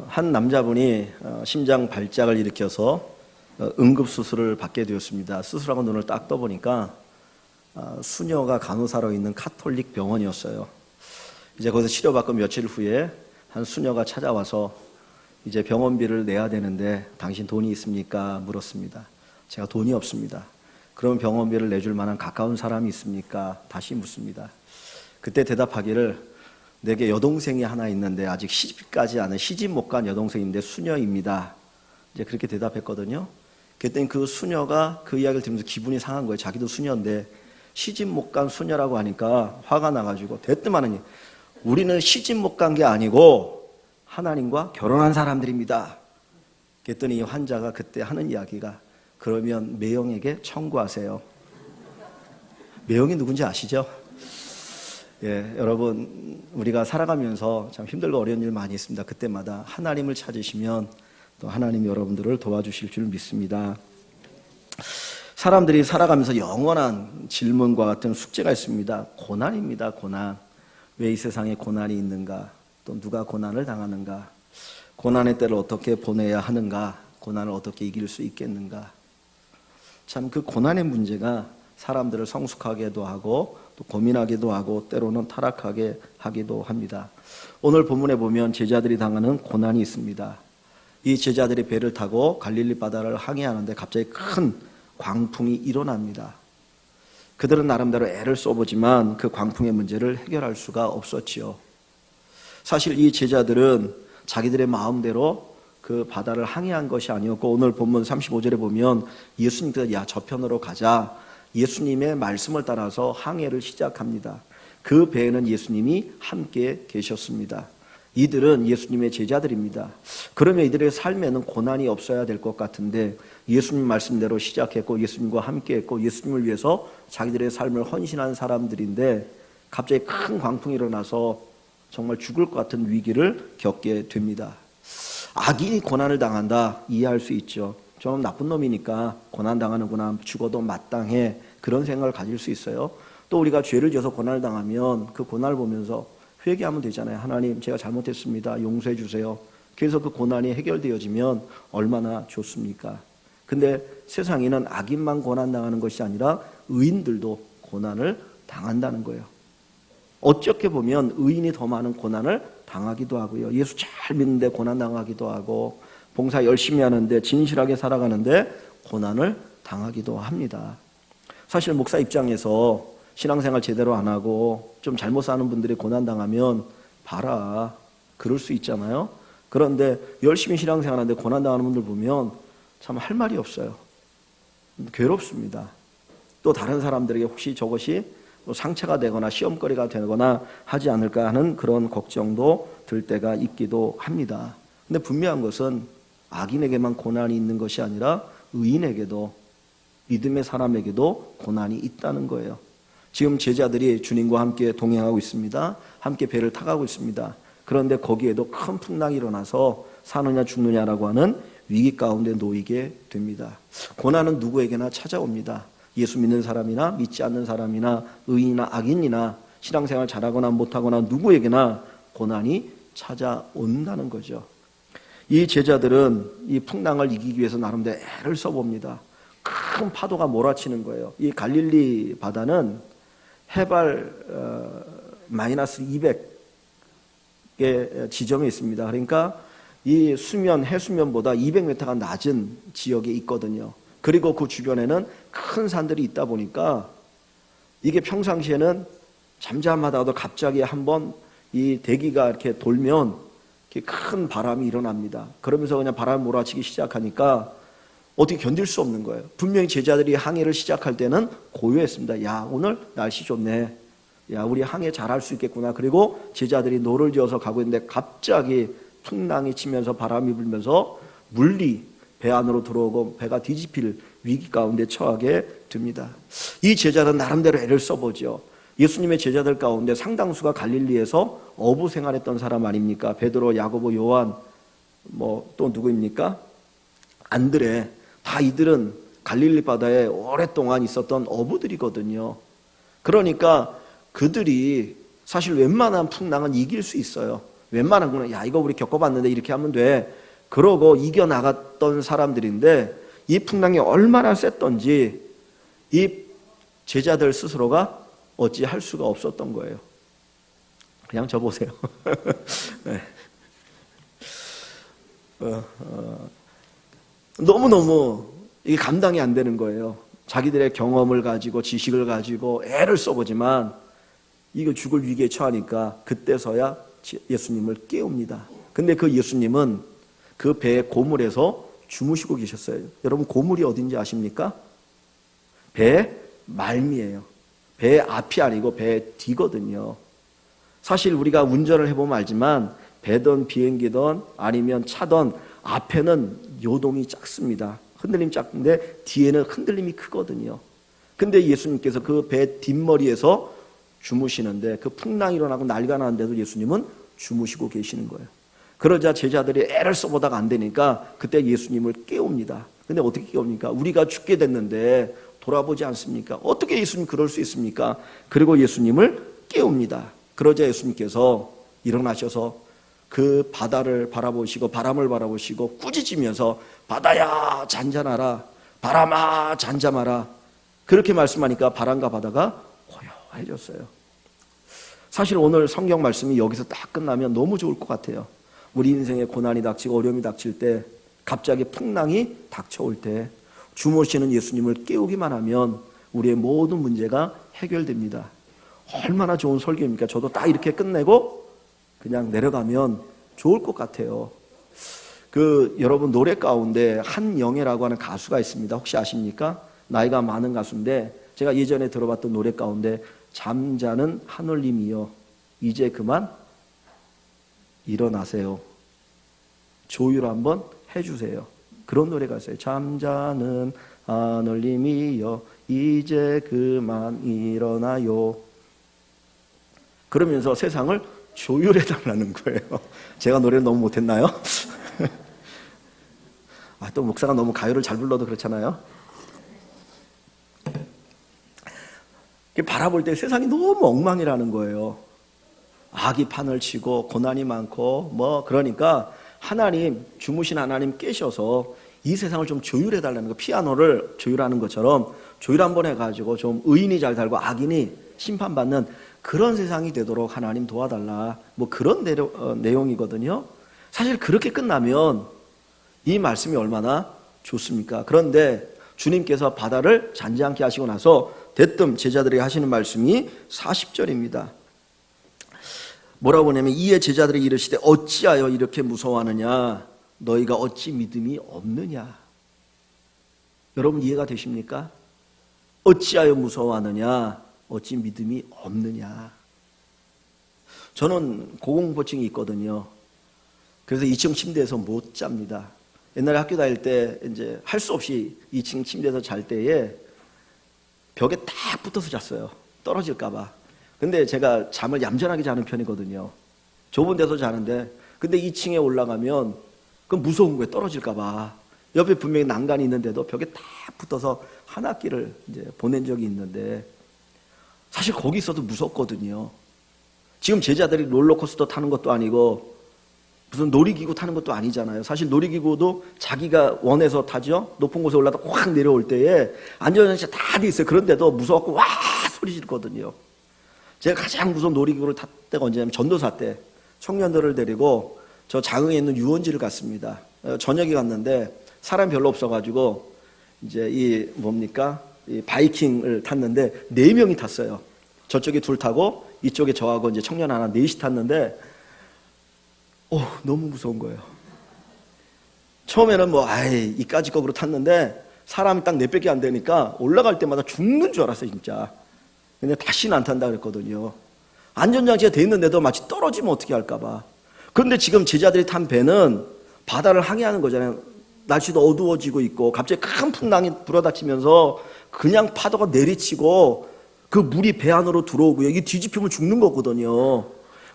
한 남자분이 심장 발작을 일으켜서 응급수술을 받게 되었습니다. 수술하고 눈을 딱 떠보니까 수녀가 간호사로 있는 카톨릭 병원이었어요. 이제 거기서 치료받고 며칠 후에 한 수녀가 찾아와서 이제 병원비를 내야 되는데 당신 돈이 있습니까? 물었습니다. 제가 돈이 없습니다. 그럼 병원비를 내줄 만한 가까운 사람이 있습니까? 다시 묻습니다. 그때 대답하기를 내게 여동생이 하나 있는데 아직 시집까지 않은 시집 못 간 여동생인데 수녀입니다. 이제 그렇게 대답했거든요. 그랬더니 그 수녀가 그 이야기를 들으면서 기분이 상한 거예요. 자기도 수녀인데 시집 못 간 수녀라고 하니까 화가 나가지고 대뜸하느니 우리는 시집 못 간 게 아니고 하나님과 결혼한 사람들입니다. 그랬더니 이 환자가 그때 하는 이야기가 그러면 매형에게 청구하세요. 매형이 누군지 아시죠? 예, 여러분 우리가 살아가면서 참 힘들고 어려운 일 많이 있습니다. 그때마다 하나님을 찾으시면 또 하나님이 여러분들을 도와주실 줄 믿습니다. 사람들이 살아가면서 영원한 질문과 같은 숙제가 있습니다. 고난입니다. 고난. 왜 이 세상에 고난이 있는가? 또 누가 고난을 당하는가? 고난의 때를 어떻게 보내야 하는가? 고난을 어떻게 이길 수 있겠는가? 참 그 고난의 문제가 사람들을 성숙하게도 하고 또 고민하기도 하고 때로는 타락하게 하기도 합니다. 오늘 본문에 보면 제자들이 당하는 고난이 있습니다. 이 제자들이 배를 타고 갈릴리 바다를 항해하는데 갑자기 큰 광풍이 일어납니다. 그들은 나름대로 애를 써보지만 그 광풍의 문제를 해결할 수가 없었지요. 사실 이 제자들은 자기들의 마음대로 그 바다를 항해한 것이 아니었고 오늘 본문 35절에 보면 예수님께서 야 저편으로 가자 예수님의 말씀을 따라서 항해를 시작합니다. 그 배에는 예수님이 함께 계셨습니다. 이들은 예수님의 제자들입니다. 그러면 이들의 삶에는 고난이 없어야 될 것 같은데 예수님 말씀대로 시작했고 예수님과 함께했고 예수님을 위해서 자기들의 삶을 헌신한 사람들인데 갑자기 큰 광풍이 일어나서 정말 죽을 것 같은 위기를 겪게 됩니다. 악인이 고난을 당한다 이해할 수 있죠. 좀 나쁜 놈이니까 고난당하는구나 죽어도 마땅해 그런 생각을 가질 수 있어요. 또 우리가 죄를 지어서 고난을 당하면 그 고난을 보면서 회개하면 되잖아요. 하나님 제가 잘못했습니다. 용서해 주세요. 그래서 그 고난이 해결되어지면 얼마나 좋습니까? 근데 세상에는 악인만 고난당하는 것이 아니라 의인들도 고난을 당한다는 거예요. 어떻게 보면 의인이 더 많은 고난을 당하기도 하고요. 예수 잘 믿는데 고난당하기도 하고 봉사 열심히 하는데 진실하게 살아가는데 고난을 당하기도 합니다. 사실 목사 입장에서 신앙생활 제대로 안 하고 좀 잘못 사는 분들이 고난당하면 봐라 그럴 수 있잖아요. 그런데 열심히 신앙생활하는데 고난당하는 분들 보면 참 할 말이 없어요. 괴롭습니다. 또 다른 사람들에게 혹시 저것이 상처가 되거나 시험거리가 되거나 하지 않을까 하는 그런 걱정도 들 때가 있기도 합니다. 근데 분명한 것은 악인에게만 고난이 있는 것이 아니라 의인에게도 믿음의 사람에게도 고난이 있다는 거예요. 지금 제자들이 주님과 함께 동행하고 있습니다. 함께 배를 타가고 있습니다. 그런데 거기에도 큰 풍랑이 일어나서 사느냐 죽느냐라고 하는 위기 가운데 놓이게 됩니다. 고난은 누구에게나 찾아옵니다. 예수 믿는 사람이나 믿지 않는 사람이나 의인이나 악인이나 신앙생활 잘하거나 못하거나 누구에게나 고난이 찾아온다는 거죠. 이 제자들은 이 풍랑을 이기기 위해서 나름대로 애를 써봅니다. 큰 파도가 몰아치는 거예요. 이 갈릴리 바다는 해발 마이너스 200의 지점에 있습니다. 그러니까 이 수면, 해수면보다 200m가 낮은 지역에 있거든요. 그리고 그 주변에는 큰 산들이 있다 보니까 이게 평상시에는 잠잠하다가도 갑자기 한번 이 대기가 이렇게 돌면 이렇게 큰 바람이 일어납니다. 그러면서 그냥 바람이 몰아치기 시작하니까 어떻게 견딜 수 없는 거예요. 분명히 제자들이 항해를 시작할 때는 고요했습니다. 야 오늘 날씨 좋네. 야 우리 항해 잘할 수 있겠구나. 그리고 제자들이 노를 지어서 가고 있는데 갑자기 풍랑이 치면서 바람이 불면서 물리 배 안으로 들어오고 배가 뒤집힐 위기 가운데 처하게 됩니다. 이 제자는 나름대로 애를 써보죠. 예수님의 제자들 가운데 상당수가 갈릴리에서 어부 생활했던 사람 아닙니까? 베드로, 야고보, 요한 또 누구입니까? 안드레. 다 이들은 갈릴리 바다에 오랫동안 있었던 어부들이거든요. 그러니까 그들이 사실 웬만한 풍랑은 이길 수 있어요. 웬만한 거는 야 이거 우리 겪어봤는데 이렇게 하면 돼. 그러고 이겨나갔던 사람들인데 이 풍랑이 얼마나 셌던지 이 제자들 스스로가 어찌할 수가 없었던 거예요. 그냥 저 보세요. 네. 너무너무 이게 감당이 안 되는 거예요. 자기들의 경험을 가지고 지식을 가지고 애를 써보지만 이거 죽을 위기에 처하니까 그때서야 예수님을 깨웁니다. 근데 그 예수님은 그 배의 고물에서 주무시고 계셨어요. 여러분 고물이 어딘지 아십니까? 배 말미예요. 배 앞이 아니고 배 뒤거든요. 사실 우리가 운전을 해보면 알지만 배든 비행기든 아니면 차든 앞에는 요동이 작습니다. 흔들림이 작은데 뒤에는 흔들림이 크거든요. 근데 예수님께서 그 배 뒷머리에서 주무시는데 그 풍랑이 일어나고 난리가 나는데도 예수님은 주무시고 계시는 거예요. 그러자 제자들이 애를 써보다가 안 되니까 그때 예수님을 깨웁니다. 근데 어떻게 깨웁니까? 우리가 죽게 됐는데 돌아보지 않습니까? 어떻게 예수님 그럴 수 있습니까? 그리고 예수님을 깨웁니다. 그러자 예수님께서 일어나셔서 그 바다를 바라보시고 바람을 바라보시고 꾸짖으면서 바다야 잔잔하라, 바람아 잠잠하라, 그렇게 말씀하니까 바람과 바다가 고요해졌어요. 사실 오늘 성경 말씀이 여기서 딱 끝나면 너무 좋을 것 같아요. 우리 인생에 고난이 닥치고 어려움이 닥칠 때, 갑자기 풍랑이 닥쳐올 때 주무시는 예수님을 깨우기만 하면 우리의 모든 문제가 해결됩니다. 얼마나 좋은 설교입니까? 저도 딱 이렇게 끝내고 그냥 내려가면 좋을 것 같아요. 여러분 노래 가운데 한영애라고 하는 가수가 있습니다. 혹시 아십니까? 나이가 많은 가수인데 제가 예전에 들어봤던 노래 가운데 잠자는 하늘님이여 이제 그만 일어나세요, 조율 한번 해주세요. 그런 노래가 있어요. 잠자는 하늘님이여 이제 그만 일어나요. 그러면서 세상을 조율해달라는 거예요. 제가 노래를 너무 못했나요? 또 목사가 너무 가요를 잘 불러도 그렇잖아요. 바라볼 때 세상이 너무 엉망이라는 거예요. 악이 판을 치고 고난이 많고 그러니까 하나님, 주무신 하나님 깨셔서 이 세상을 좀 조율해달라는 거, 피아노를 조율하는 것처럼 조율 한번 해가지고 좀 의인이 잘 살고 악인이 심판받는 그런 세상이 되도록 하나님 도와달라, 그런 내용이거든요. 사실 그렇게 끝나면 이 말씀이 얼마나 좋습니까? 그런데 주님께서 바다를 잔잔케 하시고 나서 대뜸 제자들에게 하시는 말씀이 40절입니다. 뭐라고 하냐면 이에 제자들이 이르시되 어찌하여 이렇게 무서워하느냐, 너희가 어찌 믿음이 없느냐. 여러분 이해가 되십니까? 어찌하여 무서워하느냐, 어찌 믿음이 없느냐. 저는 고공포증이 있거든요. 그래서 2층 침대에서 못 잡니다. 옛날에 학교 다닐 때 이제 할 수 없이 2층 침대에서 잘 때에 벽에 딱 붙어서 잤어요. 떨어질까 봐. 근데 제가 잠을 얌전하게 자는 편이거든요. 좁은 데서 자는데, 근데 2층에 올라가면 그건 무서운 거예요. 떨어질까 봐. 옆에 분명히 난간이 있는데도 벽에 딱 붙어서 한 학기를 이제 보낸 적이 있는데, 사실 거기 있어도 무섭거든요. 지금 제자들이 롤러코스터 타는 것도 아니고 무슨 놀이기구 타는 것도 아니잖아요. 사실 놀이기구도 자기가 원해서 타죠. 높은 곳에 올라다 확 내려올 때에 안전장치 다 돼 있어요. 그런데도 무서워갖고 와 소리 지르거든요. 제가 가장 무서운 놀이기구를 탔 때가 언제냐면 전도사 때 청년들을 데리고 저 장흥에 있는 유원지를 갔습니다. 저녁에 갔는데 사람이 별로 없어가지고 이제 이 바이킹을 탔는데 4명이 탔어요. 저쪽에 2 타고 이쪽에 저하고 이제 청년 하나 4이 탔는데 너무 무서운 거예요. 처음에는 이까짓 거로 탔는데 사람이 딱 4밖에 안 되니까 올라갈 때마다 죽는 줄 알았어요, 진짜. 근데 다시는 안 탄다 그랬거든요. 안전장치가 돼 있는데도 마치 떨어지면 어떻게 할까봐. 그런데 지금 제자들이 탄 배는 바다를 항해하는 거잖아요. 날씨도 어두워지고 있고 갑자기 큰 풍랑이 불어닥치면서 그냥 파도가 내리치고 그 물이 배 안으로 들어오고요. 이게 뒤집히면 죽는 거거든요.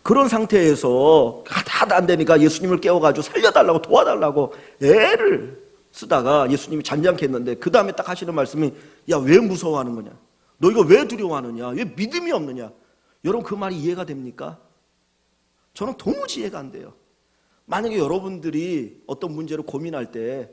그런 상태에서 하나도 안 되니까 예수님을 깨워가지고 살려달라고 도와달라고 애를 쓰다가 예수님이 잔잔케 했는데 그 다음에 딱 하시는 말씀이 야, 왜 무서워하는 거냐? 너 이거 왜 두려워하느냐? 왜 믿음이 없느냐? 여러분 그 말이 이해가 됩니까? 저는 도무지 이해가 안 돼요. 만약에 여러분들이 어떤 문제로 고민할 때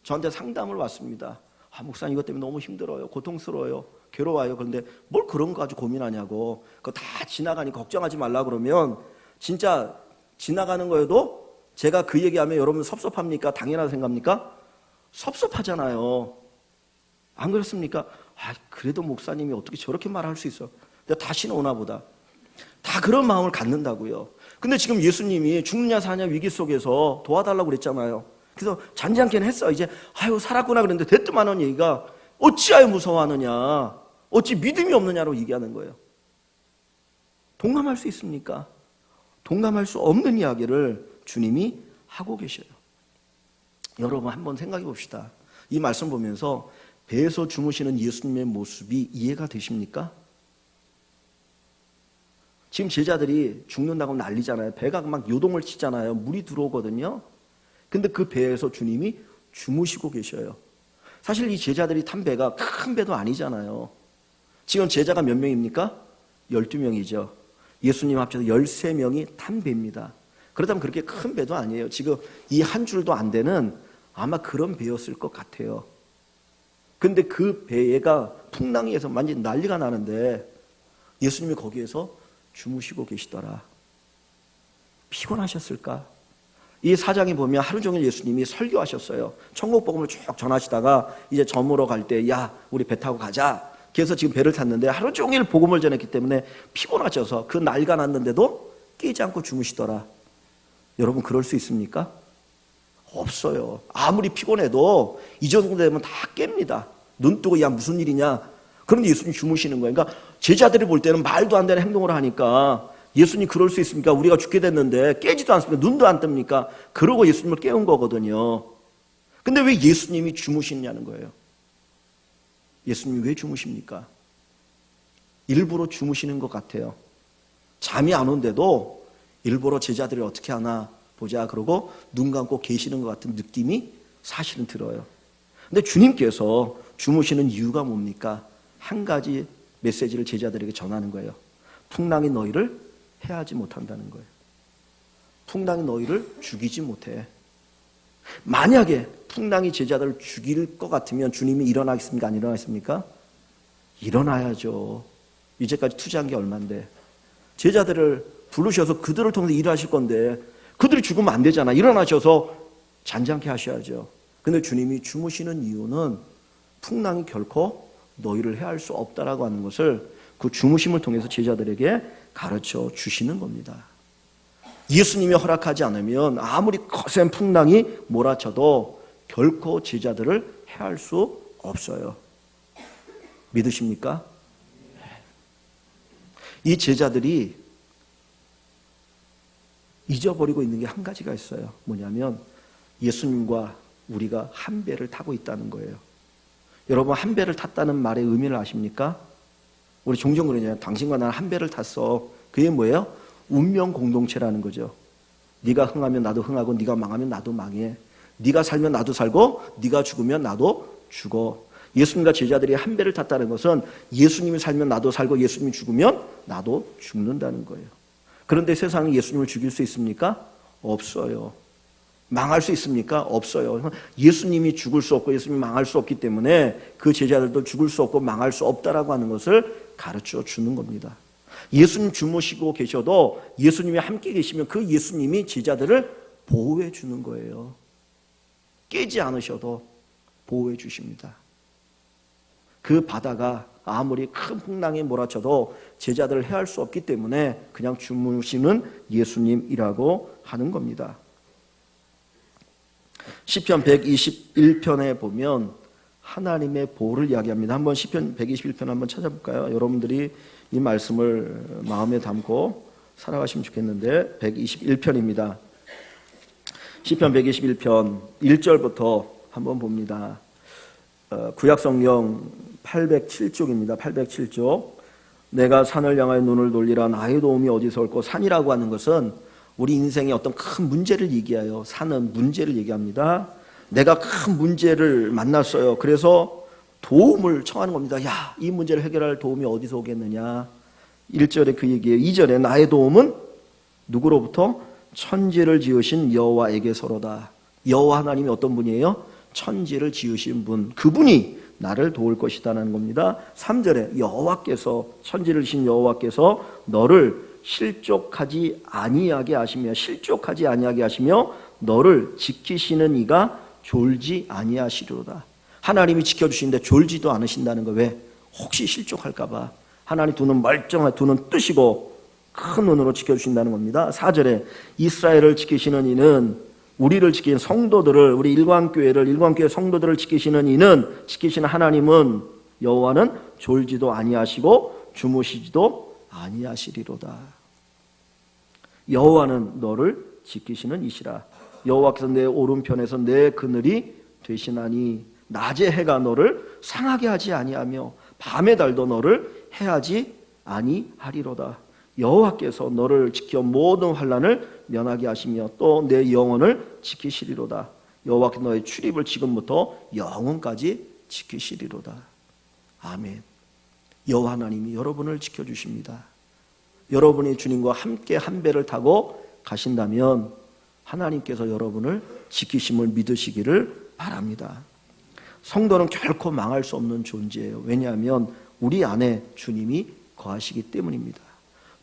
저한테 상담을 왔습니다. 목사님 이것 때문에 너무 힘들어요. 고통스러워요. 괴로워요. 그런데 뭘 그런 거 가지고 고민하냐고. 그거 다 지나가니 걱정하지 말라 그러면 진짜 지나가는 거여도 제가 그 얘기하면 여러분 섭섭합니까? 당연하다 생각합니까? 섭섭하잖아요. 안 그렇습니까? 그래도 목사님이 어떻게 저렇게 말할 수 있어? 내가 다시는 오나 보다. 다 그런 마음을 갖는다고요. 근데 지금 예수님이 죽느냐 사냐 위기 속에서 도와달라고 그랬잖아요. 그래서 잔잔케는 했어. 이제 살았구나 그랬는데 대뜸하는 얘기가 어찌하여 무서워하느냐, 어찌 믿음이 없느냐로 얘기하는 거예요. 동감할 수 있습니까? 동감할 수 없는 이야기를 주님이 하고 계셔요. 여러분 한번 생각해 봅시다. 이 말씀 보면서 배에서 주무시는 예수님의 모습이 이해가 되십니까? 지금 제자들이 죽는다고 난리잖아요. 배가 막 요동을 치잖아요. 물이 들어오거든요. 근데 그 배에서 주님이 주무시고 계셔요. 사실 이 제자들이 탄 배가 큰 배도 아니잖아요. 지금 제자가 몇 명입니까? 12명이죠. 예수님 합쳐서 13명이 탄 배입니다. 그렇다면 그렇게 큰 배도 아니에요. 지금 이 한 줄도 안 되는 아마 그런 배였을 것 같아요. 근데 그 배가 풍랑에서 완전히 난리가 나는데 예수님이 거기에서 주무시고 계시더라. 피곤하셨을까? 이 사장에 보면 하루 종일 예수님이 설교하셨어요. 천국복음을 쭉 전하시다가 이제 저물어 갈 때 우리 배 타고 가자. 그래서 지금 배를 탔는데 하루 종일 복음을 전했기 때문에 피곤하셔서 그 난리가 났는데도 깨지 않고 주무시더라. 여러분 그럴 수 있습니까? 없어요. 아무리 피곤해도 이 정도 되면 다 깹니다. 눈 뜨고 무슨 일이냐. 그런데 예수님 주무시는 거예요. 그러니까 제자들이 볼 때는 말도 안 되는 행동을 하니까 예수님 그럴 수 있습니까? 우리가 죽게 됐는데 깨지도 않습니까? 눈도 안 뜹니까? 그러고 예수님을 깨운 거거든요. 근데 왜 예수님이 주무시냐는 거예요. 예수님이 왜 주무십니까? 일부러 주무시는 것 같아요. 잠이 안 온데도 일부러 제자들이 어떻게 하나 보자 그러고 눈 감고 계시는 것 같은 느낌이 사실은 들어요. 근데 주님께서 주무시는 이유가 뭡니까? 한 가지 메시지를 제자들에게 전하는 거예요. 풍랑이 너희를 해하지 못한다는 거예요. 풍랑이 너희를 죽이지 못해. 만약에 풍랑이 제자들을 죽일 것 같으면 주님이 일어나겠습니까? 안 일어나겠습니까? 일어나야죠. 이제까지 투자한 게 얼만데. 제자들을 부르셔서 그들을 통해서 일하실 건데 그들이 죽으면 안 되잖아. 일어나셔서 잔잔케 하셔야죠. 근데 주님이 주무시는 이유는 풍랑이 결코 너희를 해할 수 없다라고 하는 것을 그 주무심을 통해서 제자들에게 가르쳐 주시는 겁니다. 예수님이 허락하지 않으면 아무리 거센 풍랑이 몰아쳐도 결코 제자들을 해할 수 없어요. 믿으십니까? 이 제자들이 잊어버리고 있는 게 한 가지가 있어요. 뭐냐면 예수님과 우리가 한 배를 타고 있다는 거예요. 여러분 한 배를 탔다는 말의 의미를 아십니까? 우리 종종 그러잖아요. 당신과 나는 한 배를 탔어. 그게 뭐예요? 운명 공동체라는 거죠. 네가 흥하면 나도 흥하고 네가 망하면 나도 망해. 네가 살면 나도 살고 네가 죽으면 나도 죽어. 예수님과 제자들이 한 배를 탔다는 것은 예수님이 살면 나도 살고 예수님이 죽으면 나도 죽는다는 거예요. 그런데 세상은 예수님을 죽일 수 있습니까? 없어요. 망할 수 있습니까? 없어요. 예수님이 죽을 수 없고 예수님이 망할 수 없기 때문에 그 제자들도 죽을 수 없고 망할 수 없다라고 하는 것을 가르쳐 주는 겁니다. 예수님 주무시고 계셔도 예수님이 함께 계시면 그 예수님이 제자들을 보호해 주는 거예요. 깨지 않으셔도 보호해 주십니다. 그 바다가 아무리 큰 풍랑에 몰아쳐도 제자들을 해할 수 없기 때문에 그냥 주무시는 예수님이라고 하는 겁니다. 시편 121편에 보면 하나님의 보호를 이야기합니다. 한번 시편 121편 한번 찾아볼까요? 여러분들이 이 말씀을 마음에 담고 살아가시면 좋겠는데 121편입니다. 시편 121편 1절부터 한번 봅니다. 구약성경 807쪽입니다. 807쪽. 내가 산을 향하여 눈을 돌리라. 나의 도움이 어디서 올꼬. 산이라고 하는 것은 우리 인생의 어떤 큰 문제를 얘기해요. 산은 문제를 얘기합니다. 내가 큰 문제를 만났어요. 그래서 도움을 청하는 겁니다. 야, 이 문제를 해결할 도움이 어디서 오겠느냐. 1절에 그 얘기예요. 2절에 나의 도움은 누구로부터? 천지를 지으신 여호와에게서로다. 여호와 하나님이 어떤 분이에요? 천지를 지으신 분, 그분이 나를 도울 것이다라는 겁니다. 3절에 여호와께서, 천지를 지으신 여호와께서 너를 실족하지 아니하게 하시며 너를 지키시는 이가 졸지 아니하시리로다. 하나님이 지켜주시는데 졸지도 않으신다는 거. 왜? 혹시 실족할까 봐. 하나님 두 눈 멀쩡한 두 눈 뜨시고 큰 눈으로 지켜주신다는 겁니다. 4절에 이스라엘을 지키시는 이는, 우리를 지키는 성도들을, 우리 일광교회 성도들을 지키시는 이는, 지키시는 하나님은, 여호와는 졸지도 아니하시고 주무시지도 아니하시리로다. 여호와는 너를 지키시는 이시라. 여호와께서 내 오른편에서 내 그늘이 되시나니 낮의 해가 너를 상하게 하지 아니하며 밤의 달도 너를 해하지 아니하리로다. 여호와께서 너를 지켜 모든 환난을 면하게 하시며 또 내 영혼을 지키시리로다. 여호와께서 너의 출입을 지금부터 영원까지 지키시리로다. 아멘. 여호와 하나님이 여러분을 지켜주십니다. 여러분이 주님과 함께 한 배를 타고 가신다면 하나님께서 여러분을 지키심을 믿으시기를 바랍니다. 성도는 결코 망할 수 없는 존재예요. 왜냐하면 우리 안에 주님이 거하시기 때문입니다.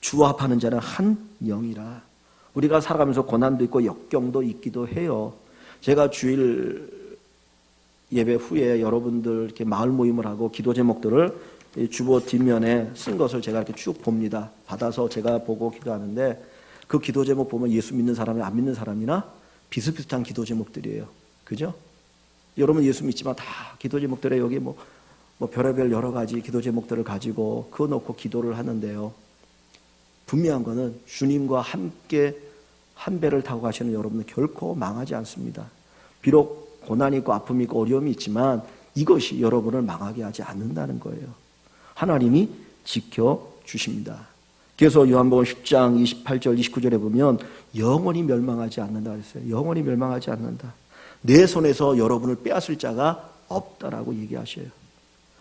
주와 합하는 자는 한 영이라. 우리가 살아가면서 고난도 있고 역경도 있기도 해요. 제가 주일 예배 후에 여러분들 이렇게 마을 모임을 하고 기도 제목들을 주보 뒷면에 쓴 것을 제가 이렇게 쭉 봅니다. 받아서 제가 보고 기도하는데 그 기도 제목 보면 예수 믿는 사람이나 안 믿는 사람이나 비슷비슷한 기도 제목들이에요. 그죠? 여러분 예수 믿지만 다 기도 제목들에 여기 뭐 별의별 여러 가지 기도 제목들을 가지고 그거 놓고 기도를 하는데요. 분명한 거는 주님과 함께 한 배를 타고 가시는 여러분은 결코 망하지 않습니다. 비록 고난이 있고 아픔이 있고 어려움이 있지만 이것이 여러분을 망하게 하지 않는다는 거예요. 하나님이 지켜주십니다. 그래서 요한복음 10장 28절 29절에 보면 영원히 멸망하지 않는다 그랬어요. 영원히 멸망하지 않는다. 내 손에서 여러분을 빼앗을 자가 없다라고 얘기하셔요.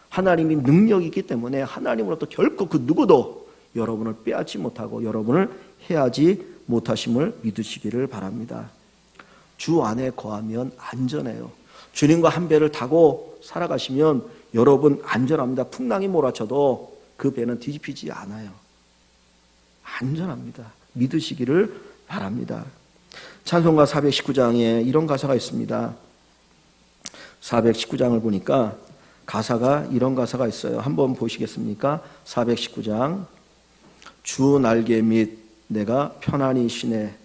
하나님이 능력이 있기 때문에 하나님으로부터 결코 그 누구도 여러분을 빼앗지 못하고 여러분을 해하지 못하심을 믿으시기를 바랍니다. 주 안에 거하면 안전해요. 주님과 한 배를 타고 살아가시면 여러분 안전합니다. 풍랑이 몰아쳐도 그 배는 뒤집히지 않아요. 안전합니다. 믿으시기를 바랍니다. 찬송가 419장에 이런 가사가 있습니다. 419장을 보니까 가사가 이런 가사가 있어요. 한번 보시겠습니까? 419장. 주 날개 밑 내가 편안히 쉬네.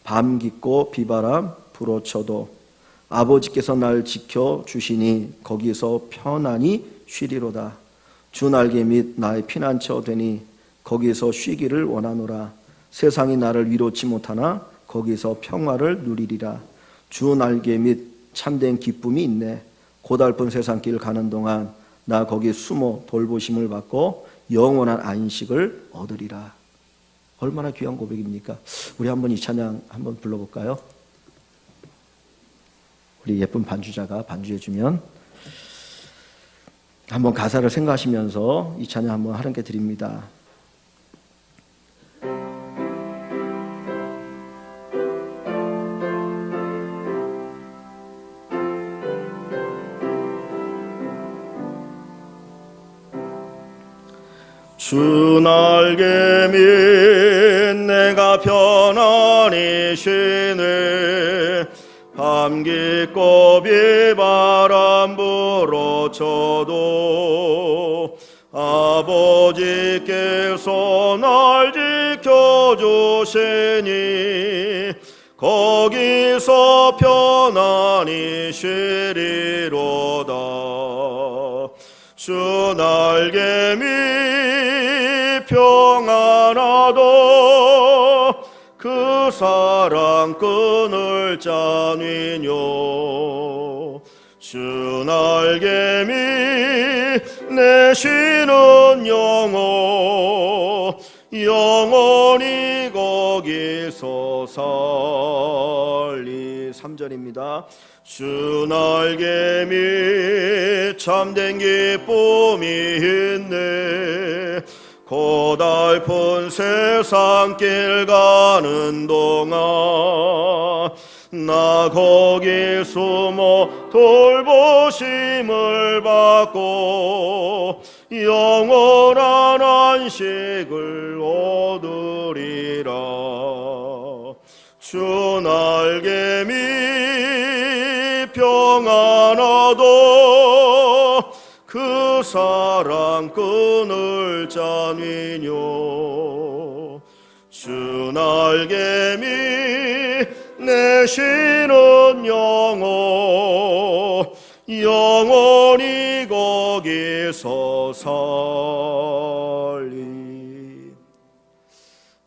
밤 깊고 비바람 불어쳐도 아버지께서 날 지켜주시니 거기서 편안히 쉬리로다. 주 날개 밑 나의 피난처 되니 거기서 쉬기를 원하노라. 세상이 나를 위로치 못하나 거기서 평화를 누리리라. 주 날개 밑 참된 기쁨이 있네. 고달픈 세상길 가는 동안 나 거기 숨어 돌보심을 받고 영원한 안식을 얻으리라. 얼마나 귀한 고백입니까? 우리 한번 이 찬양 한번 불러볼까요? 우리 예쁜 반주자가 반주해주면 한번 가사를 생각하시면서 이 찬양 한번 하나님께 드립니다. 주 날개 밑 내가 편안히 쉬네. 밤 깊고 비바람 불어쳐도 아버지께서 날 지켜주시니 거기서 편안히 쉬리로다. 주 날개 밑 평안하도 그 사랑 끊을 자니뇨. 주 날개 밑 내 쉬는 영혼 영원히 거기서 살리. 3절입니다. 주 날개 밑 참된 기쁨이 있네. 고달픈 세상길 가는 동안 나 거기 숨어 돌보심을 받고 영원한 안식을 얻으리라. 주 날개미 평안하도 그 사랑 끈을 짠위뇨. 주 날개미 내 신은 영원히 거기서 살리.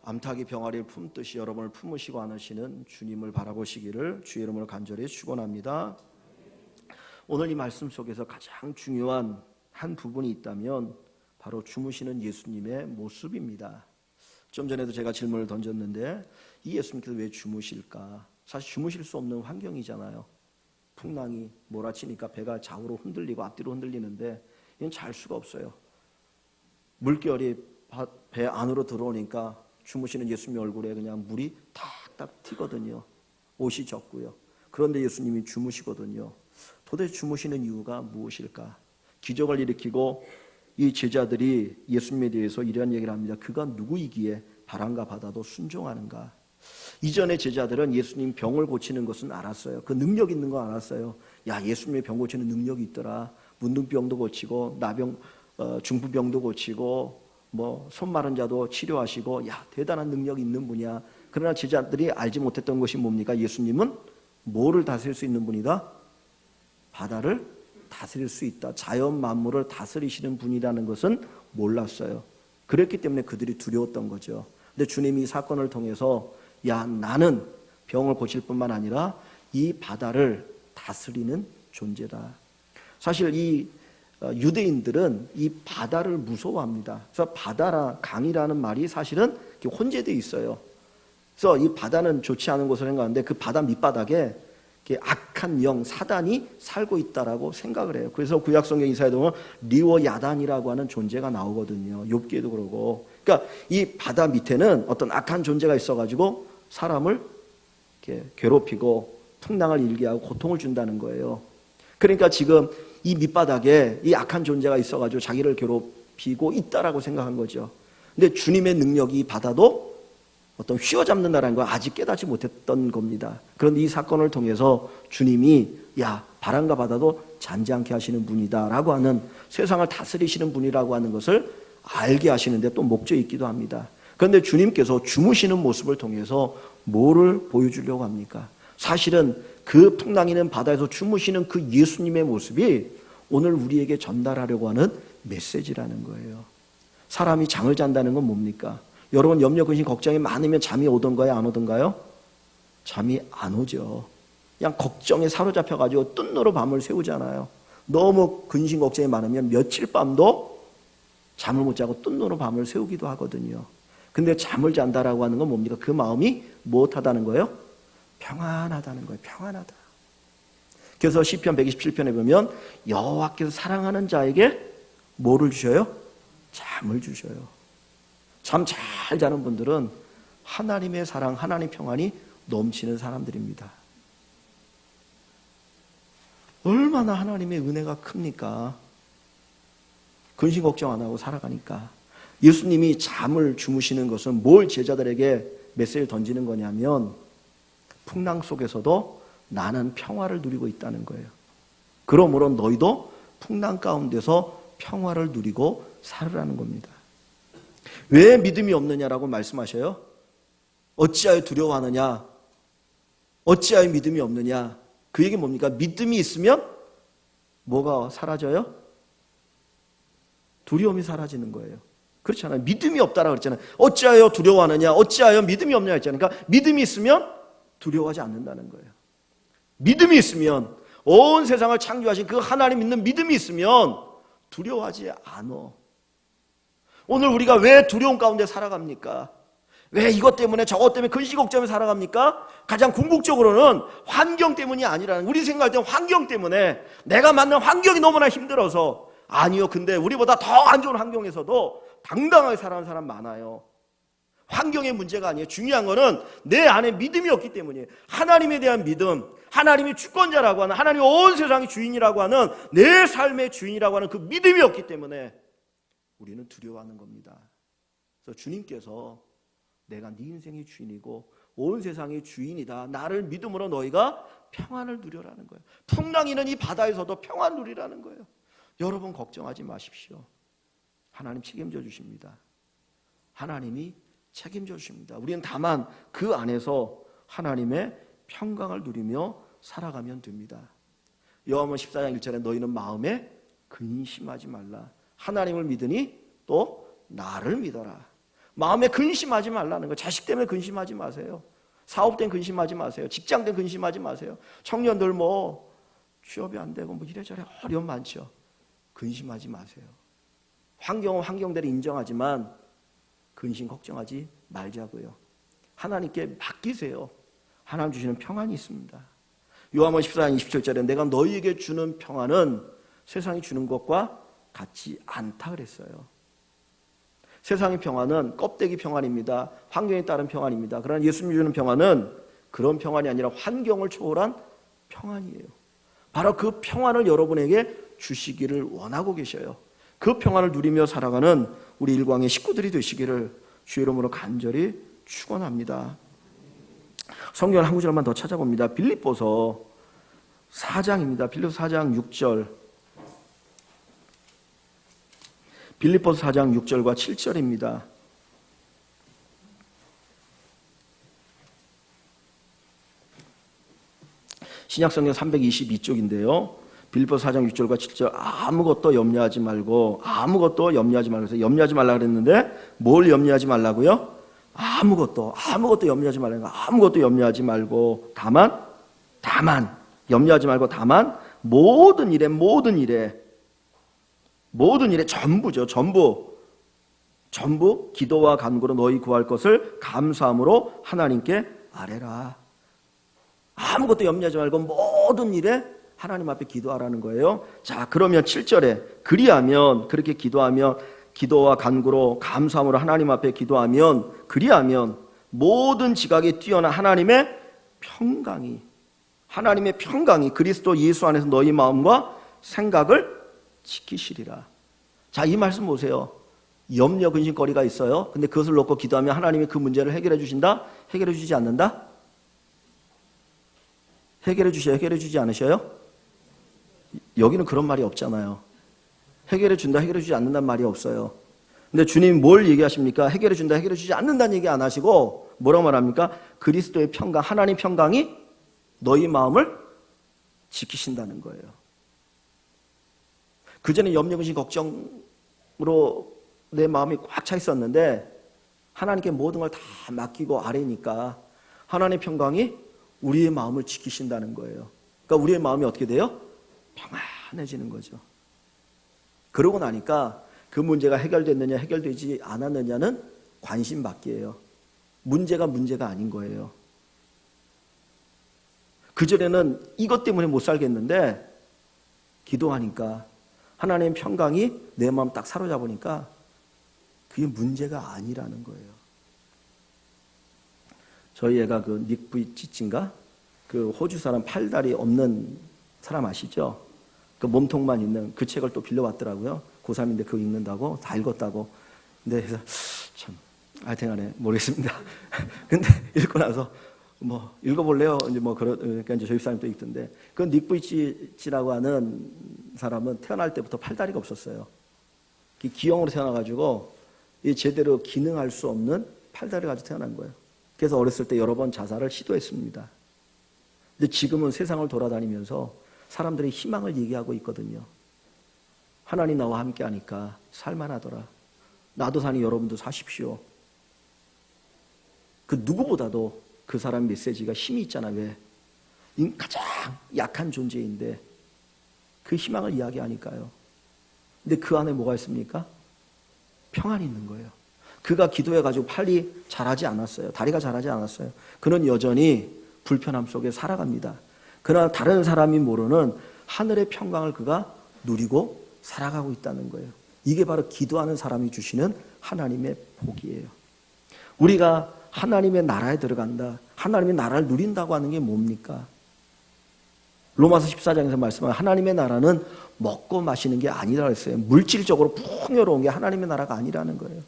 암탉이 병아리를 품듯이 여러분을 품으시고 안으시는 주님을 바라보시기를 주의 이름으로 간절히 축원합니다. 오늘 이 말씀 속에서 가장 중요한 한 부분이 있다면 바로 주무시는 예수님의 모습입니다. 좀 전에도 제가 질문을 던졌는데 이 예수님께서 왜 주무실까? 사실 주무실 수 없는 환경이잖아요. 풍랑이 몰아치니까 배가 좌우로 흔들리고 앞뒤로 흔들리는데 이건 잘 수가 없어요. 물결이 배 안으로 들어오니까 주무시는 예수님 얼굴에 그냥 물이 탁탁 튀거든요. 옷이 젖고요. 그런데 예수님이 주무시거든요. 도대체 주무시는 이유가 무엇일까? 기적을 일으키고 이 제자들이 예수님에 대해서 이런 얘기를 합니다. 그가 누구이기에 바람과 바다도 순종하는가? 이전의 제자들은 예수님 병을 고치는 것은 알았어요. 그 능력 있는 거 알았어요. 야, 예수님의 병 고치는 능력이 있더라. 문둥병도 고치고 나병, 중풍병도 고치고 뭐 손 마른 자도 치료하시고, 야, 대단한 능력이 있는 분이야. 그러나 제자들이 알지 못했던 것이 뭡니까? 예수님은 뭐를 다스릴 수 있는 분이다? 바다를 다스릴 수 있다. 자연 만물을 다스리시는 분이라는 것은 몰랐어요. 그랬기 때문에 그들이 두려웠던 거죠. 근데 주님이 이 사건을 통해서 야, 나는 병을 고칠 뿐만 아니라 이 바다를 다스리는 존재다. 사실 이 유대인들은 이 바다를 무서워합니다. 그래서 바다라 강이라는 말이 사실은 혼재되어 있어요. 그래서 이 바다는 좋지 않은 곳을 생각하는데 그 바다 밑바닥에 악한 영 사단이 살고 있다라고 생각을 해요. 그래서 구약성경 이사야에 보면 리워 야단이라고 하는 존재가 나오거든요. 욥기에도 그러고. 그러니까 이 바다 밑에는 어떤 악한 존재가 있어가지고 사람을 이렇게 괴롭히고 풍랑을 일게 하고 고통을 준다는 거예요. 그러니까 지금 이 밑바닥에 이 악한 존재가 있어가지고 자기를 괴롭히고 있다라고 생각한 거죠. 근데 주님의 능력이 이 바다도 어떤 휘어잡는다는 걸 아직 깨닫지 못했던 겁니다. 그런데 이 사건을 통해서 주님이 야, 바람과 바다도 잔지 않게 하시는 분이다라고 하는, 세상을 다스리시는 분이라고 하는 것을 알게 하시는데 또 목적이 있기도 합니다. 그런데 주님께서 주무시는 모습을 통해서 뭐를 보여주려고 합니까? 사실은 그 풍랑이는 바다에서 주무시는 그 예수님의 모습이 오늘 우리에게 전달하려고 하는 메시지라는 거예요. 사람이 잠을 잔다는 건 뭡니까? 여러분 염려, 근심, 걱정이 많으면 잠이 오던가요? 안 오던가요? 잠이 안 오죠. 그냥 걱정에 사로잡혀가지고 뜬노로 밤을 새우잖아요. 너무 근심, 걱정이 많으면 며칠 밤도 잠을 못 자고 뜬노로 밤을 새우기도 하거든요. 근데 잠을 잔다라고 하는 건 뭡니까? 그 마음이 무엇하다는 거예요? 평안하다는 거예요. 평안하다. 그래서 시편 127편에 보면 여호와께서 사랑하는 자에게 뭐를 주셔요? 잠을 주셔요. 잠 잘 자는 분들은 하나님의 사랑, 하나님의 평안이 넘치는 사람들입니다. 얼마나 하나님의 은혜가 큽니까? 근심 걱정 안 하고 살아가니까. 예수님이 잠을 주무시는 것은 뭘 제자들에게 메시지를 던지는 거냐면 풍랑 속에서도 나는 평화를 누리고 있다는 거예요. 그러므로 너희도 풍랑 가운데서 평화를 누리고 살으라는 겁니다. 왜 믿음이 없느냐라고 말씀하셔요? 어찌하여 두려워하느냐? 어찌하여 믿음이 없느냐? 그 얘기 뭡니까? 믿음이 있으면 뭐가 사라져요? 두려움이 사라지는 거예요. 그렇잖아요. 믿음이 없다라고 그랬잖아요. 어찌하여 두려워하느냐? 어찌하여 믿음이 없느냐 했잖아요. 그러니까 믿음이 있으면 두려워하지 않는다는 거예요. 믿음이 있으면, 온 세상을 창조하신 그 하나님 믿는 믿음이 있으면 두려워하지 않아. 오늘 우리가 왜 두려움 가운데 살아갑니까? 왜 이것 때문에 저것 때문에 근심 걱정에 살아갑니까? 가장 궁극적으로는 환경 때문이 아니라는, 우리 생각할 때는 환경 때문에, 내가 만난 환경이 너무나 힘들어서, 아니요. 근데 우리보다 더 안 좋은 환경에서도 당당하게 살아가는 사람 많아요. 환경의 문제가 아니에요. 중요한 거는 내 안에 믿음이 없기 때문이에요. 하나님에 대한 믿음, 하나님이 주권자라고 하는, 하나님이 온 세상의 주인이라고 하는, 내 삶의 주인이라고 하는 그 믿음이 없기 때문에 우리는 두려워하는 겁니다. 그래서 주님께서 내가 네 인생의 주인이고 온 세상의 주인이다, 나를 믿음으로 너희가 평안을 누려라는 거예요. 풍랑이는 이 바다에서도 평안 누리라는 거예요. 여러분 걱정하지 마십시오. 하나님 책임져 주십니다. 하나님이 책임져 주십니다. 우리는 다만 그 안에서 하나님의 평강을 누리며 살아가면 됩니다. 요한복음 14장 1절에 너희는 마음에 근심하지 말라. 하나님을 믿으니 또 나를 믿어라. 마음에 근심하지 말라는 거예요. 자식 때문에 근심하지 마세요. 사업 때문에 근심하지 마세요. 직장 때문에 근심하지 마세요. 청년들 뭐 취업이 안 되고 뭐 이래저래 어려움 많죠. 근심하지 마세요. 환경은 환경대로 인정하지만 근심 걱정하지 말자고요. 하나님께 맡기세요. 하나님 주시는 평안이 있습니다. 요한복음 14장 27절에 내가 너희에게 주는 평안은 세상이 주는 것과 같지 않다 그랬어요. 세상의 평안은 껍데기 평안입니다. 환경에 따른 평안입니다. 그러나 예수님이 주는 평안은 그런 평안이 아니라 환경을 초월한 평안이에요. 바로 그 평안을 여러분에게 주시기를 원하고 계셔요. 그 평안을 누리며 살아가는 우리 일광의 식구들이 되시기를 주의 이름으로 간절히 축원합니다. 성경 한 구절만 더 찾아봅니다. 빌립보서 4장입니다. 빌립보서 4장 6절. 빌립보서 4장 6절과 7절입니다. 신약성경 322쪽인데요. 빌립보서 4장 6절과 7절 아무것도 염려하지 말고 그래서 염려하지 말라 그랬는데 뭘 염려하지 말라고요? 아무것도 염려하지 말라는 거. 아무것도 염려하지 말고 다만 염려하지 말고 다만 모든 일에 전부죠. 전부 기도와 간구로 너희 구할 것을 감사함으로 하나님께 아뢰라. 아무것도 염려하지 말고 모든 일에 하나님 앞에 기도하라는 거예요. 자, 그러면 7절에 그렇게 기도하면 기도와 간구로 감사함으로 하나님 앞에 그리하면 모든 지각에 뛰어난 하나님의 평강이 그리스도 예수 안에서 너희 마음과 생각을 지키시리라. 자, 이 말씀 보세요. 염려 근심거리가 있어요. 근데 그것을 놓고 기도하면 하나님이 그 문제를 해결해 주신다? 해결해 주지 않는다? 해결해 주지 않으셔요? 여기는 그런 말이 없잖아요. 해결해 준다, 해결해 주지 않는다는 말이 없어요. 근데 주님이 뭘 얘기하십니까? 해결해 준다, 해결해 주지 않는다는 얘기 안 하시고 뭐라고 말합니까? 그리스도의 평강, 하나님 평강이 너희 마음을 지키신다는 거예요. 그전에 염려, 근심, 걱정으로 내 마음이 꽉 차 있었는데 하나님께 모든 걸 다 맡기고 아뢰니까 하나님의 평강이 우리의 마음을 지키신다는 거예요. 그러니까 우리의 마음이 어떻게 돼요? 평안해지는 거죠. 그러고 나니까 그 문제가 해결됐느냐 해결되지 않았느냐는 관심 받기예요. 문제가 아닌 거예요. 그전에는 이것 때문에 못 살겠는데 기도하니까 하나님의 평강이 내 마음 딱 사로잡으니까 그게 문제가 아니라는 거예요. 저희 애가 그 닉 부이치치인가? 그 호주 사람 팔다리 없는 사람 아시죠? 그 몸통만 있는 그 책을 또 빌려왔더라고요. 고3인데 그거 읽는다고 다 읽었다고. 근데 그래서 참 하여튼간에 모르겠습니다. 근데 읽고 나서 뭐 읽어볼래요? 이제 뭐 그러니까 이제 저희 사람이 또 읽던데 그 닉 부이치치라고 하는 사람은 태어날 때부터 팔다리가 없었어요. 기형으로 태어나가지고 제대로 기능할 수 없는 팔다리를 가지고 태어난 거예요. 그래서 어렸을 때 여러 번 자살을 시도했습니다. 근데 지금은 세상을 돌아다니면서 사람들이 희망을 얘기하고 있거든요. 하나님 나와 함께 하니까 살만하더라. 나도 사니 여러분도 사십시오. 그 누구보다도 그 사람 메시지가 힘이 있잖아. 왜? 가장 약한 존재인데 그 희망을 이야기하니까요. 근데 그 안에 뭐가 있습니까? 평안이 있는 거예요. 그가 기도해가지고 팔이 자라지 않았어요. 다리가 자라지 않았어요. 그는 여전히 불편함 속에 살아갑니다. 그러나 다른 사람이 모르는 하늘의 평강을 그가 누리고 살아가고 있다는 거예요. 이게 바로 기도하는 사람이 주시는 하나님의 복이에요. 우리가 하나님의 나라에 들어간다, 하나님의 나라를 누린다고 하는 게 뭡니까? 로마서 14장에서 말씀하는 하나님의 나라는 먹고 마시는 게 아니라고 했어요. 물질적으로 풍요로운 게 하나님의 나라가 아니라는 거예요.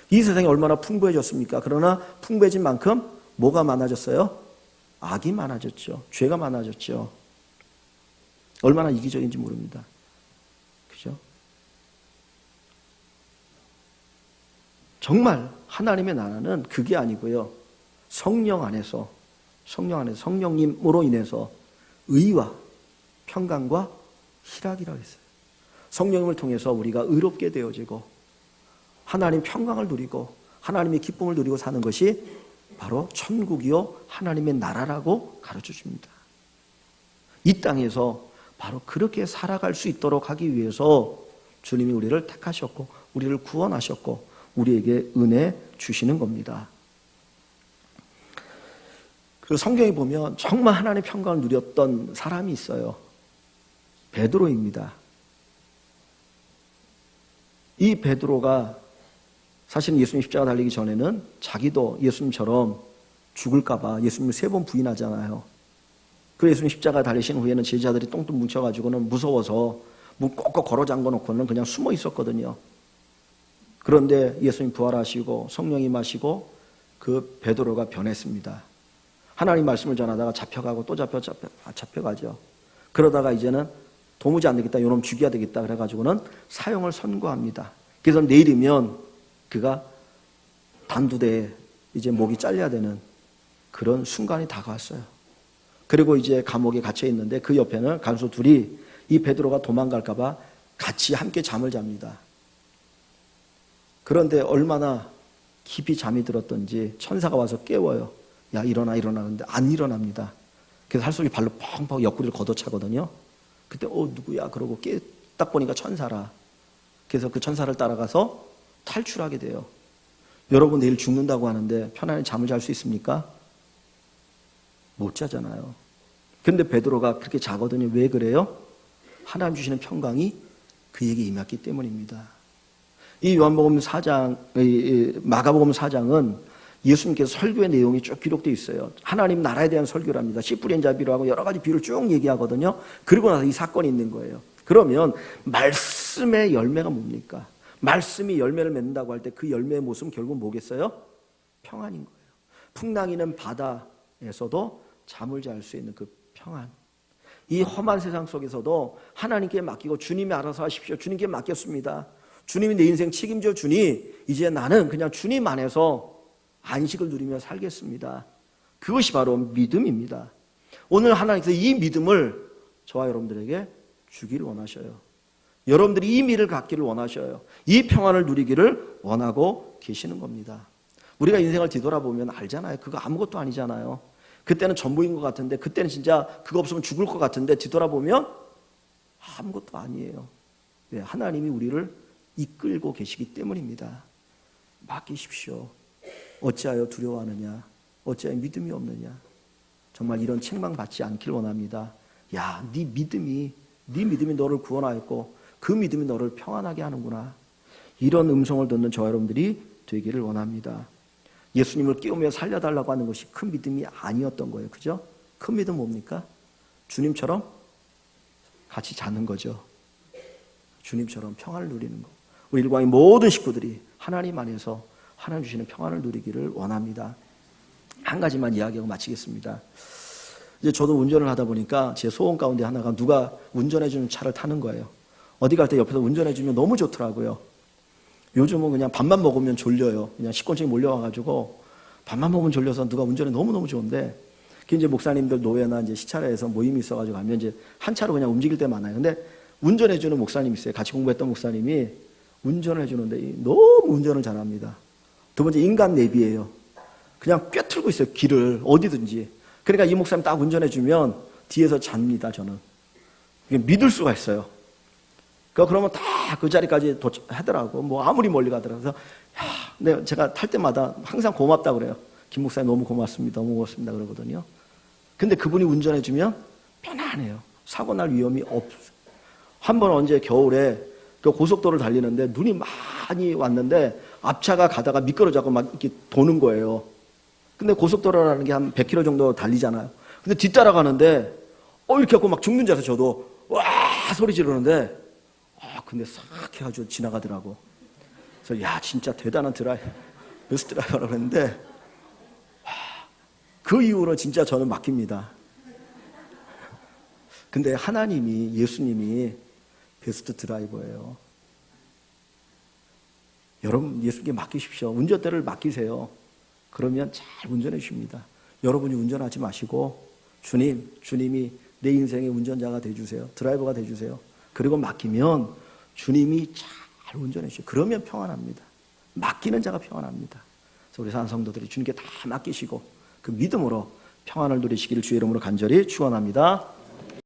이 세상이 얼마나 풍부해졌습니까? 그러나 풍부해진 만큼 뭐가 많아졌어요? 악이 많아졌죠. 죄가 많아졌죠. 얼마나 이기적인지 모릅니다. 그죠? 정말 하나님의 나라는 그게 아니고요. 성령 안에서 성령님으로 인해서 의와 평강과 희락이라고 했어요. 성령님을 통해서 우리가 의롭게 되어지고 하나님 평강을 누리고 하나님의 기쁨을 누리고 사는 것이 바로 천국이요 하나님의 나라라고 가르쳐 줍니다. 이 땅에서 바로 그렇게 살아갈 수 있도록 하기 위해서 주님이 우리를 택하셨고 우리를 구원하셨고 우리에게 은혜 주시는 겁니다. 그 성경에 보면 정말 하나님의 평강을 누렸던 사람이 있어요. 베드로입니다. 이 베드로가 사실은 예수님 십자가 달리기 전에는 자기도 예수님처럼 죽을까 봐 예수님을 3번 부인하잖아요. 그 예수님 십자가 달리신 후에는 제자들이 똥똥 뭉쳐가지고는 무서워서 문 꼭꼭 걸어 잠궈 놓고는 그냥 숨어 있었거든요. 그런데 예수님 부활하시고 성령이 임하시고 그 베드로가 변했습니다. 하나님 말씀을 전하다가 잡혀가고 또 잡혀가죠. 그러다가 이제는 도무지 안 되겠다, 요놈 죽여야 되겠다 그래가지고는 사형을 선고합니다. 그래서 내일이면 그가 단두대에 이제 목이 잘려야 되는 그런 순간이 다가왔어요. 그리고 이제 감옥에 갇혀 있는데 그 옆에는 간수 둘이 이 베드로가 도망갈까 봐 같이 함께 잠을 잡니다. 그런데 얼마나 깊이 잠이 들었던지 천사가 와서 깨워요. 야 일어나 그런데 안 일어납니다. 그래서 할 소리 발로 펑펑 옆구리를 걷어차거든요. 그때 누구야 그러고 딱 보니까 천사라. 그래서 그 천사를 따라가서 탈출하게 돼요. 여러분 내일 죽는다고 하는데 편안히 잠을 잘 수 있습니까? 못 자잖아요. 근데 베드로가 그렇게 자거든요. 왜 그래요? 하나님 주시는 평강이 그에게 임했기 때문입니다. 이 요한복음 4장, 마가복음 4장은 예수님께서 설교의 내용이 쭉 기록되어 있어요. 하나님 나라에 대한 설교랍니다. 씨 뿌린 자비로 하고 여러 가지 비유를 쭉 얘기하거든요. 그리고 나서 이 사건이 있는 거예요. 그러면 말씀의 열매가 뭡니까? 말씀이 열매를 맺는다고 할 때 그 열매의 모습은 결국 뭐겠어요? 평안인 거예요. 풍랑이는 바다에서도 잠을 잘 수 있는 그 평안. 이 험한 세상 속에서도 하나님께 맡기고 주님이 알아서 하십시오. 주님께 맡겼습니다. 주님이 내 인생 책임져 주니 이제 나는 그냥 주님 안에서 안식을 누리며 살겠습니다. 그것이 바로 믿음입니다. 오늘 하나님께서 이 믿음을 저와 여러분들에게 주기를 원하셔요. 여러분들이 이 미를 갖기를 원하셔요. 이 평안을 누리기를 원하고 계시는 겁니다. 우리가 인생을 뒤돌아보면 알잖아요. 그거 아무것도 아니잖아요. 그때는 전부인 것 같은데, 그때는 진짜 그거 없으면 죽을 것 같은데 뒤돌아보면 아무것도 아니에요. 왜? 하나님이 우리를 이끌고 계시기 때문입니다. 맡기십시오. 어찌하여 두려워하느냐? 어찌하여 믿음이 없느냐? 정말 이런 책망받지 않길 원합니다. 야, 네 믿음이 너를 구원하였고 그 믿음이 너를 평안하게 하는구나. 이런 음성을 듣는 저와 여러분들이 되기를 원합니다. 예수님을 깨우며 살려달라고 하는 것이 큰 믿음이 아니었던 거예요. 그죠? 큰 믿음 뭡니까? 주님처럼 같이 자는 거죠. 주님처럼 평안을 누리는 거. 우리 일광의 모든 식구들이 하나님 안에서 하나님 주시는 평안을 누리기를 원합니다. 한 가지만 이야기하고 마치겠습니다. 이제 저도 운전을 하다 보니까 제 소원 가운데 하나가 누가 운전해주는 차를 타는 거예요. 어디 갈 때 옆에서 운전해주면 너무 좋더라고요. 요즘은 그냥 밥만 먹으면 졸려요. 그냥 식곤증이 몰려와가지고 밥만 먹으면 졸려서 누가 운전해 너무너무 좋은데, 그 이제 목사님들 노회나 이제 시차례에서 모임이 있어가지고 가면 이제 한 차로 그냥 움직일 때 많아요. 근데 운전해주는 목사님이 있어요. 같이 공부했던 목사님이 운전을 해주는데 너무 운전을 잘합니다. 두 번째 인간 내비예요. 그냥 꿰뚫고 있어요. 길을 어디든지. 그러니까 이 목사님 딱 운전해주면 뒤에서 잡니다. 저는 믿을 수가 있어요. 그러면 다 그 자리까지 도착하더라고. 뭐 아무리 멀리 가더라도. 그래서 제가 탈 때마다 항상 고맙다 그래요. 김 목사님 너무 고맙습니다. 너무 고맙습니다. 그러거든요. 근데 그분이 운전해주면 편안해요. 사고 날 위험이 없어요. 한 번 언제 겨울에 그 고속도로를 달리는데 눈이 많이 왔는데 앞차가 가다가 미끄러져서 막 이렇게 도는 거예요. 근데 고속도로라는 게 한 100km 정도 달리잖아요. 근데 뒤따라가는데 이렇게 하고 막 죽는 줄 알아서 저도 와 소리 지르는데 근데 싹 해가지고 지나가더라고. 그래서 야 진짜 대단한 버스 드라이버라고 했는데 그 이후로 진짜 저는 맡깁니다. 근데 하나님이 예수님이 베스트 드라이버예요. 여러분 예수님께 맡기십시오. 운전대를 맡기세요. 그러면 잘 운전해 주십니다. 여러분이 운전하지 마시고 주님이 내 인생의 운전자가 돼주세요. 드라이버가 돼주세요. 그리고 맡기면 주님이 잘 운전해 주세요. 그러면 평안합니다. 맡기는 자가 평안합니다. 그래서 우리 산성도들이 주님께 다 맡기시고 그 믿음으로 평안을 누리시기를 주의 이름으로 간절히 축원합니다.